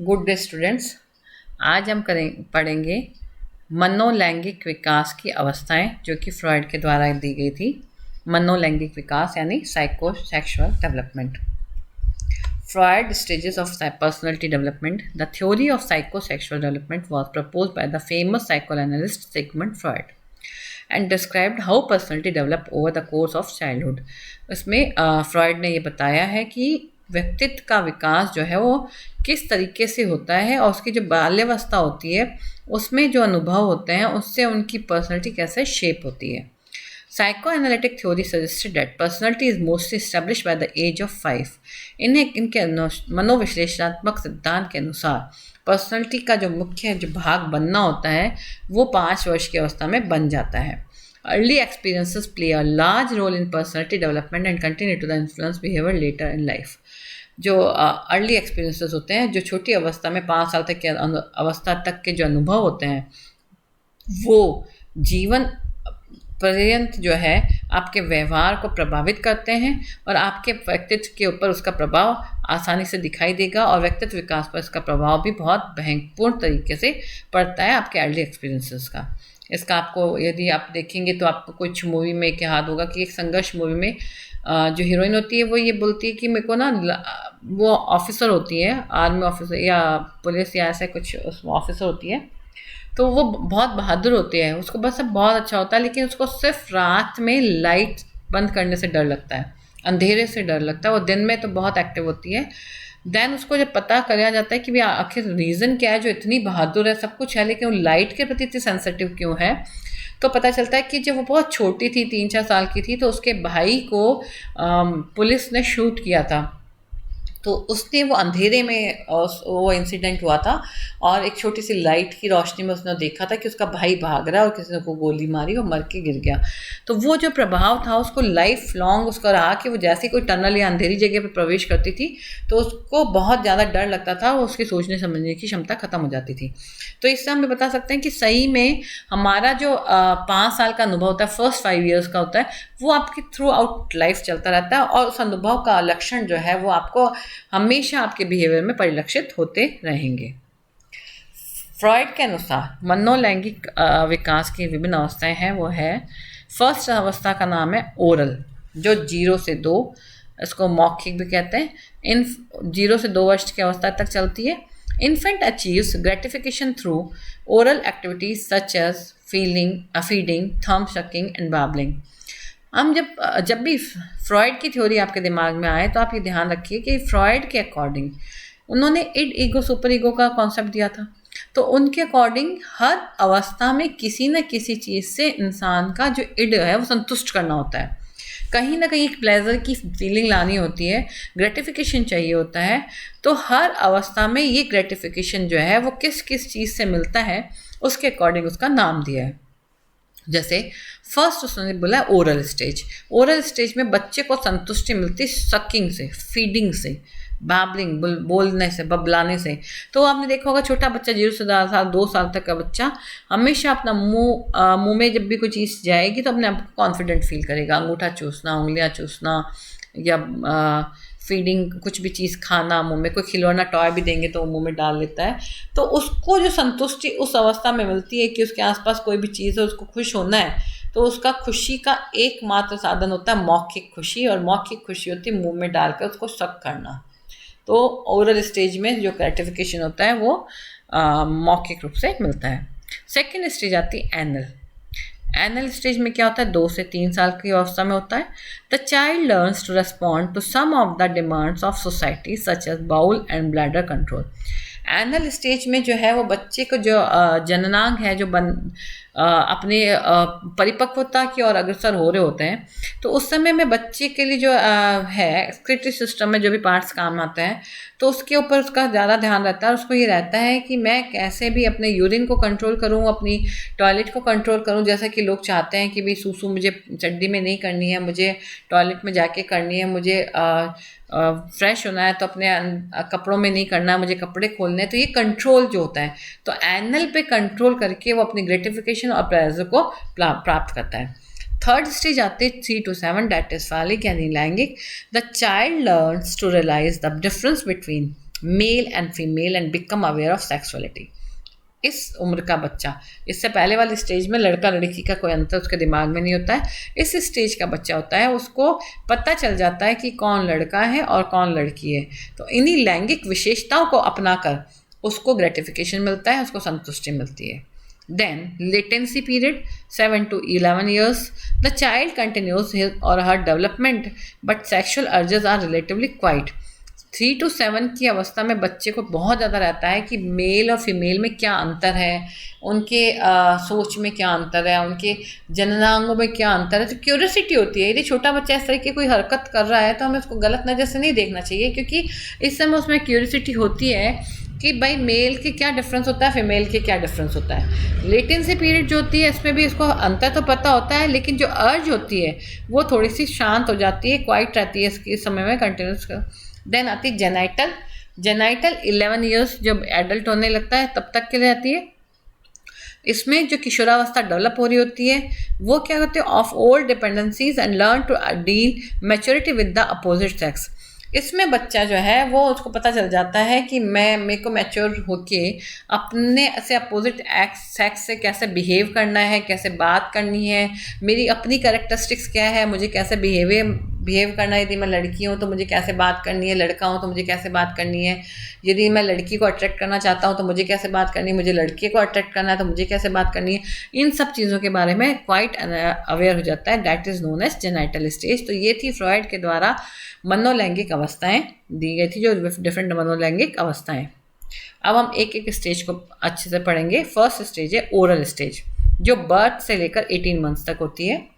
Good day students. आज हम पढ़ेंगे मनोलैंगिक विकास की अवस्थाएं जो कि फ्रॉइड के द्वारा दी गई थी। मनोलैंगिक विकास यानी psychosexual development. Freud stages of personality development. The theory of psychosexual development was proposed by the famous psychoanalyst Sigmund Freud and described how personality develop over the course of childhood. इसमें Freud ने ये बताया है कि व्यक्तित्व का विकास जो है वो किस तरीके से होता है और उसकी जो बाल्यावस्था होती है उसमें जो अनुभव होते हैं उससे उनकी पर्सनैलिटी कैसे शेप होती है। Psychoanalytic theory suggested that personality is mostly established by the age of 5. इनके मनोविश्लेषणात्मक सिद्धांत के अनुसार पर्सनैलिटी का जो मुख्य जो भाग बनना होता है वो 5 वर्ष की अवस्था में बन जाता है। Early experiences play a large role in personality development and continue to influence behavior later in life. जो अर्ली एक्सपीरियंसेस होते हैं, जो छोटी अवस्था में 5 साल तक के अवस्था तक के जो अनुभव होते हैं वो जीवन पर्यंत जो है आपके व्यवहार को प्रभावित करते हैं और आपके व्यक्तित्व के ऊपर उसका प्रभाव आसानी से दिखाई देगा और व्यक्तित्व विकास पर इसका प्रभाव भी बहुत महत्वपूर्ण तरीके से पड़ता है आपके अर्ली एक्सपीरियंसेस का। इसका आपको यदि आप देखेंगे तो आपको कुछ मूवी में क्या याद होगा कि एक संघर्ष मूवी में जो हीरोइन होती है वो ये बोलती है कि मेरे को ना, वो ऑफिसर होती है, आर्मी ऑफिसर या पुलिस या ऐसा कुछ ऑफिसर होती है, तो वो बहुत बहादुर होती है, उसको बस सब बहुत अच्छा होता है, लेकिन उसको सिर्फ रात में लाइट बंद करने से डर लगता है, अंधेरे से डर लगता है। वो दिन में तो बहुत एक्टिव होती है। देन उसको जब पता कराया जाता है कि भाई आखिर रीज़न क्या है जो इतनी बहादुर है, सब कुछ है, लेकिन वो लाइट के प्रति इतनी सेंसिटिव क्यों है, तो पता चलता है कि जब वो बहुत छोटी थी, 3-4 साल की थी, तो उसके भाई को पुलिस ने शूट किया था। तो उसने वो अंधेरे में वो इंसिडेंट हुआ था और एक छोटी सी लाइट की रोशनी में उसने देखा था कि उसका भाई भाग रहा है और किसी ने को गोली मारी और मर के गिर गया। तो वो जो प्रभाव था उसको लाइफ लॉन्ग उसका रहा कि वो जैसे कोई टनल या अंधेरी जगह पर प्रवेश करती थी तो उसको बहुत ज़्यादा डर लगता था, वो उसकी सोचने समझने की क्षमता खत्म हो जाती थी। तो इससे हम बता सकते हैं कि सही में हमारा जो 5 साल का अनुभव होता है, फर्स्ट 5 ईयर्स का होता है, वो आपकी थ्रू आउट लाइफ चलता रहता है और उस अनुभव का लक्षण जो है वो आपको हमेशा आपके बिहेवियर में परिलक्षित होते रहेंगे। फ्रॉइड के अनुसार मनोलैंगिक विकास की विभिन्न अवस्थाएं हैं। वो है फर्स्ट अवस्था का नाम है ओरल, जो 0 से 2, इसको मौखिक भी कहते हैं, इन 0 से 2 वर्ष की अवस्था तक चलती है। Infant achieves gratification through oral activities such as feeding, thumb sucking and babbling. हम जब भी फ्रॉइड की थ्योरी आपके दिमाग में आए तो आप ये ध्यान रखिए कि फ्रॉइड के अकॉर्डिंग उन्होंने इड ईगो सुपर ईगो का कॉन्सेप्ट दिया था। तो उनके अकॉर्डिंग हर अवस्था में किसी न किसी चीज़ से इंसान का जो इड है वो संतुष्ट करना होता है, कहीं ना कहीं एक प्लेजर की फीलिंग लानी होती है, ग्रेटिफिकेशन चाहिए होता है। तो हर अवस्था में ये ग्रेटिफिकेशन जो है वो किस किस चीज़ से मिलता है उसके अकॉर्डिंग उसका नाम दिया है। जैसे फर्स्ट उसने बोला ओरल स्टेज। ओरल स्टेज में बच्चे को संतुष्टि मिलती सकिंग से, फीडिंग से, बैबलिंग बोलने से, बबलाने से। तो आपने देखा होगा छोटा बच्चा 0 से 2 साल तक का बच्चा हमेशा अपना मुंह में जब भी कोई चीज़ जाएगी तो अपने आप को कॉन्फिडेंट फील करेगा। अंगूठा चूसना, उंगलियां चूसना या फीडिंग, कुछ भी चीज़ खाना, मुंह में कोई खिलौना टॉय भी देंगे तो वो मुंह में डाल लेता है। तो उसको जो संतुष्टि उस अवस्था में मिलती है कि उसके आसपास कोई भी चीज़ है, उसको खुश होना है, तो उसका खुशी का एकमात्र साधन होता है मौखिक खुशी, और मौखिक खुशी होती है मुंह में डालकर उसको सक करना। तो ओरल स्टेज में जो ग्रेटिफिकेशन होता है वो मौखिक रूप से मिलता है। सेकेंड स्टेज आती है एनल। एनल स्टेज में क्या होता है, 2 से 3 साल की अवस्था में होता है। The child learns to respond to some of the demands of society such as bowel and bladder control. Anal stage में जो है वो बच्चे को जो जननांग है जो अपने परिपक्वता की ओर अग्रसर हो रहे होते हैं, तो उस समय में बच्चे के लिए जो है एक्सक्रीटरी सिस्टम में जो भी पार्ट्स काम आता है तो उसके ऊपर उसका ज़्यादा ध्यान रहता है। उसको ये रहता है कि मैं कैसे भी अपने यूरिन को कंट्रोल करूँ, अपनी टॉयलेट को कंट्रोल करूँ। जैसा कि लोग चाहते हैं कि भाई सूसू मुझे चड्डी में नहीं करनी है, मुझे टॉयलेट में जाके करनी है, मुझे फ्रेश होना है तो अपने कपड़ों में नहीं करना है, मुझे कपड़े खोलने हैं। तो ये कंट्रोल जो होता है, तो एनल पे कंट्रोल करके वो अपनी ग्रेटिफिकेशन और प्लेजर को प्राप्त करता है। थर्ड स्टेज आती है 3 to 7, दैट इज फालिक यानी लैंगिक। The child learns to realise the difference between male and female and become aware of sexuality. इस उम्र का बच्चा, इससे पहले वाली स्टेज में लड़का लड़की का कोई अंतर उसके दिमाग में नहीं होता है। इस स्टेज का बच्चा होता है, उसको पता चल जाता है कि कौन लड़का है और कौन लड़की है। तो इन्हीं लैंगिक विशेषताओं को अपनाकर उसको ग्रेटिफिकेशन मिलता है, उसको संतुष्टि मिलती है। Then, latency period 7 to 11 years. The child continues his or her development, but sexual urges are relatively quiet. 3 to 7 की अवस्था में बच्चे को बहुत ज़्यादा रहता है कि मेल और फीमेल में क्या अंतर है, उनके सोच में क्या अंतर है, उनके जननांगों में क्या अंतर है। तो क्यूरियोसिटी होती है। यदि छोटा बच्चा इस तरह की कोई हरकत कर रहा है तो हमें उसको गलत नज़र से नहीं देखना चाहिए, क्योंकि इस समय उसमें क्यूरियोसिटी होती है कि भाई मेल के क्या डिफरेंस होता है, फीमेल के क्या डिफरेंस होता है। लेटेंसी पीरियड जो होती है इसमें भी इसको अंतर तो पता होता है, लेकिन जो अर्ज होती है वो थोड़ी सी शांत हो जाती है, क्वाइट रहती है इस समय में कंटिन्यूस। देन आती है जेनाइटल। जेनाइटल 11 ईयर्स जब एडल्ट होने लगता है तब तक के लिए आती है। इसमें जो किशोरावस्था डेवलप हो रही होती है वो क्या होती है, of old dependencies and learn to deal maturity with the opposite sex. इसमें बच्चा जो है वो उसको पता चल जाता है कि मेरे को मैच्योर होके अपने से अपोजिट सेक्स से कैसे बिहेव करना है, कैसे बात करनी है, मेरी अपनी कैरेक्टरिस्टिक्स क्या है, मुझे कैसे बिहेव करना है। यदि मैं लड़की हूँ तो मुझे कैसे बात करनी है, लड़का हूँ तो मुझे कैसे बात करनी है। यदि मैं लड़की को अट्रैक्ट करना चाहता हूँ तो मुझे कैसे बात करनी है, मुझे लड़के को अट्रैक्ट करना है तो मुझे कैसे बात करनी है। इन सब चीज़ों के बारे में क्वाइट अवेयर हो जाता है। That is known as genital stage. तो ये थी फ्रॉइड के द्वारा मनोलैंगिक अवस्थाएं दी गई थी, जो डिफरेंट मनोलैंगिक अवस्थाएं। अब हम एक एक स्टेज को अच्छे से पढ़ेंगे। फर्स्ट स्टेज है ओरल स्टेज, जो बर्थ से लेकर 18 मंथ्स तक होती है।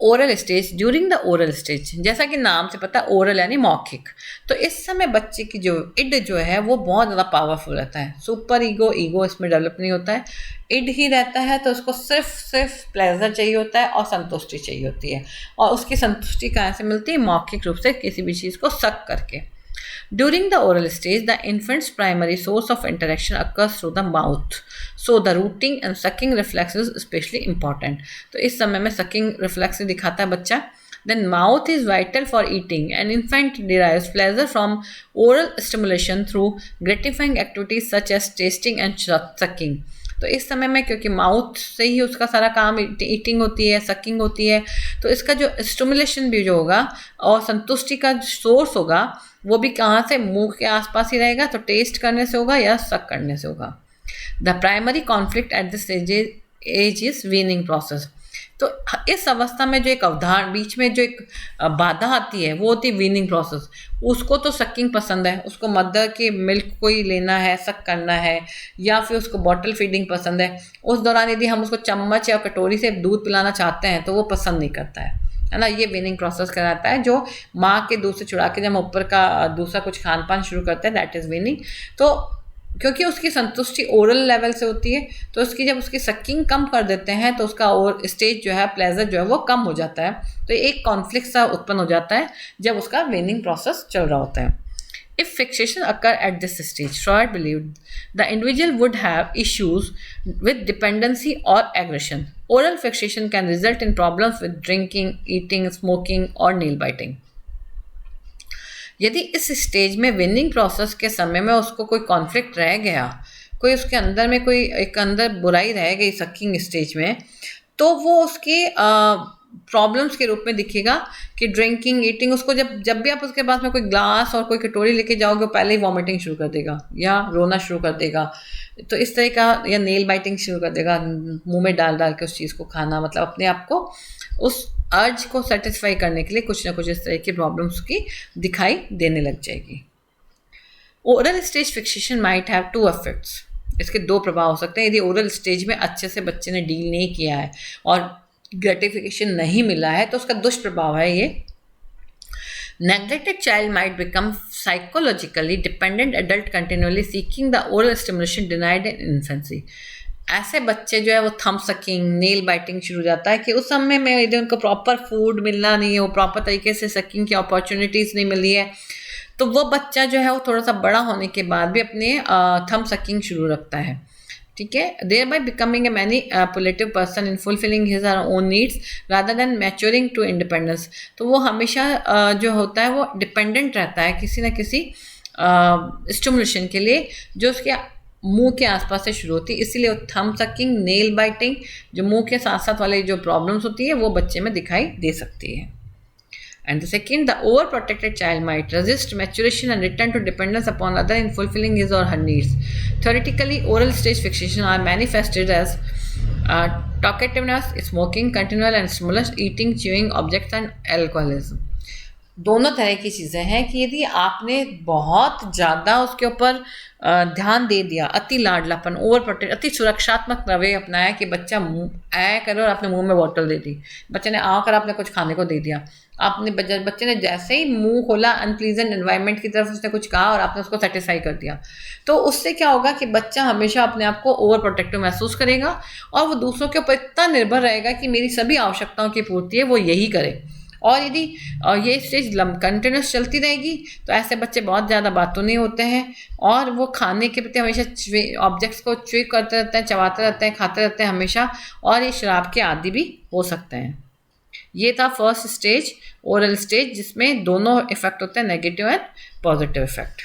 Oral stage, during the oral stage, जैसा कि नाम से पता है ओरल यानी मौखिक, तो इस समय बच्चे की जो इड जो है वो बहुत ज़्यादा पावरफुल रहता है। सुपर ईगो इसमें डेवलप नहीं होता है, इड ही रहता है। तो उसको सिर्फ प्लेजर चाहिए होता है और संतुष्टि चाहिए होती है। और उसकी संतुष्टि कहाँ से मिलती है, मौखिक रूप से किसी भी चीज़ को सक करके। During the oral stage, the infant's primary source of interaction occurs through the mouth. So the rooting and sucking reflex is especially important. तो इस समय में sucking reflex दिखाता है बच्चा। Then mouth is vital for eating. An infant derives pleasure from oral stimulation through gratifying activities such as tasting and sucking. तो इस समय में क्योंकि माउथ से ही उसका सारा काम, ईटिंग होती है, सकिंग होती है, तो इसका जो स्टिमुलेशन भी जो होगा और संतुष्टि का सोर्स होगा वो भी कहाँ से, मुंह के आसपास ही रहेगा। तो टेस्ट करने से होगा या सक करने से होगा। The primary conflict at this age is weaning process. तो इस अवस्था में जो एक अवधारण बीच में जो एक बाधा आती है वो होती है वीनिंग प्रोसेस। उसको तो सकिंग पसंद है, उसको मदर के मिल्क को ही लेना है, सक करना है, या फिर उसको बॉटल फीडिंग पसंद है। उस दौरान यदि हम उसको चम्मच या कटोरी से दूध पिलाना चाहते हैं तो वो पसंद नहीं करता है ना। ये वीनिंग प्रोसेस कराता है, जो माँ के दूध से छुड़ा के जब ऊपर का दूसरा कुछ खान पान शुरू करते हैं, दैट इज़ वीनिंग। तो क्योंकि उसकी संतुष्टि ओरल लेवल से होती है, तो उसकी जब उसकी सकिंग कम कर देते हैं तो उसका और स्टेज जो है, प्लेजर जो है वो कम हो जाता है। तो एक कॉन्फ्लिक्ट सा उत्पन्न हो जाता है जब उसका वीनिंग प्रोसेस चल रहा होता है। If fixation occur at this stage, Freud believed the individual would have issues with dependency or aggression. Oral fixation can result in problems with drinking, eating, smoking, or nail biting. यदि इस stage में winning process के समय में उसको कोई conflict रह गया, कोई उसके अंदर में कोई एक अंदर बुराई रह गई सकिंग स्टेज में, तो वो उसके प्रॉब्लम्स के रूप में दिखेगा कि ड्रिंकिंग, ईटिंग, उसको जब भी आप उसके पास में कोई ग्लास और कोई कटोरी लेके जाओगे पहले ही वॉमिटिंग शुरू कर देगा या रोना शुरू कर देगा। तो इस तरह का, या नेल बाइटिंग शुरू कर देगा, मुंह में डाल के उस चीज़ को खाना, मतलब अपने आप को उस अर्ज को सेटिस्फाई करने के लिए कुछ ना कुछ इस तरह की प्रॉब्लम्स की दिखाई देने लग जाएगी। Oral stage fixation might have two effects. इसके दो प्रभाव हो सकते हैं। यदि ओरल स्टेज में अच्छे से बच्चे ने डील नहीं किया है और ग्रेटिफिकेशन नहीं मिला है तो उसका दुष्प्रभाव है ये। Neglected child might become psychologically dependent adult continually seeking the oral stimulation denied in infancy. ऐसे बच्चे जो है वो थंब सकिंग, नेल बाइटिंग शुरू हो जाता है कि उस समय में यदि उनको प्रॉपर फूड मिलना नहीं है, वो प्रॉपर तरीके से सकिंग की अपॉर्चुनिटीज़ नहीं मिली है, तो वो बच्चा जो है वो थोड़ा सा बड़ा होने के बाद भी अपने थंब सकिंग शुरू रखता है। ठीक है, thereby becoming a manipulative person in fulfilling his or her own needs rather than maturing to independence. तो वो हमेशा जो होता है वो डिपेंडेंट रहता है किसी न किसी स्टिमुलेशन के लिए जो उसके मुंह के आसपास से शुरू होती है, इसीलिए थंब सकिंग, नेल बाइटिंग, जो मुंह के साथ साथ वाली जो प्रॉब्लम्स होती है वो बच्चे में दिखाई दे सकती है. And the second, the overprotected child might resist maturation and return to dependence upon other in fulfilling his or her needs. Theoretically, oral stage fixation are manifested as talkativeness, smoking, continual and stimulus, eating, chewing objects, and alcoholism. दोनों तरह की चीज़ें हैं कि यदि आपने बहुत ज़्यादा उसके ऊपर ध्यान दे दिया, अति लाडलापन, ओवर प्रोटेक्ट, अति सुरक्षात्मक रवैया अपनाया कि बच्चा ऐ करे और आपने मुंह में बॉटल दे दी, बच्चे ने आ कर आपने कुछ खाने को दे दिया, आपने बच्चे ने जैसे ही मुंह खोला अनप्लीजेंट एनवायरनमेंट की तरफ उसने कुछ कहा और आपने उसको सेटिस्फाई कर दिया, तो उससे क्या होगा कि बच्चा हमेशा अपने आप को ओवर प्रोटेक्टिव महसूस करेगा और वो दूसरों के ऊपर इतना निर्भर रहेगा कि मेरी सभी आवश्यकताओं की पूर्ति है वो यही करे. और यदि ये स्टेज कंटिन्यूस चलती रहेगी तो ऐसे बच्चे बहुत ज़्यादा बातूनी होते हैं और वो खाने के प्रति हमेशा ऑब्जेक्ट्स को च्वे करते रहते हैं, चबाते रहते हैं, खाते रहते हैं हमेशा, और ये शराब के आदी भी हो सकते हैं. ये था फर्स्ट स्टेज, ओरल स्टेज, जिसमें दोनों इफेक्ट होते हैं, नेगेटिव एंड पॉजिटिव इफेक्ट.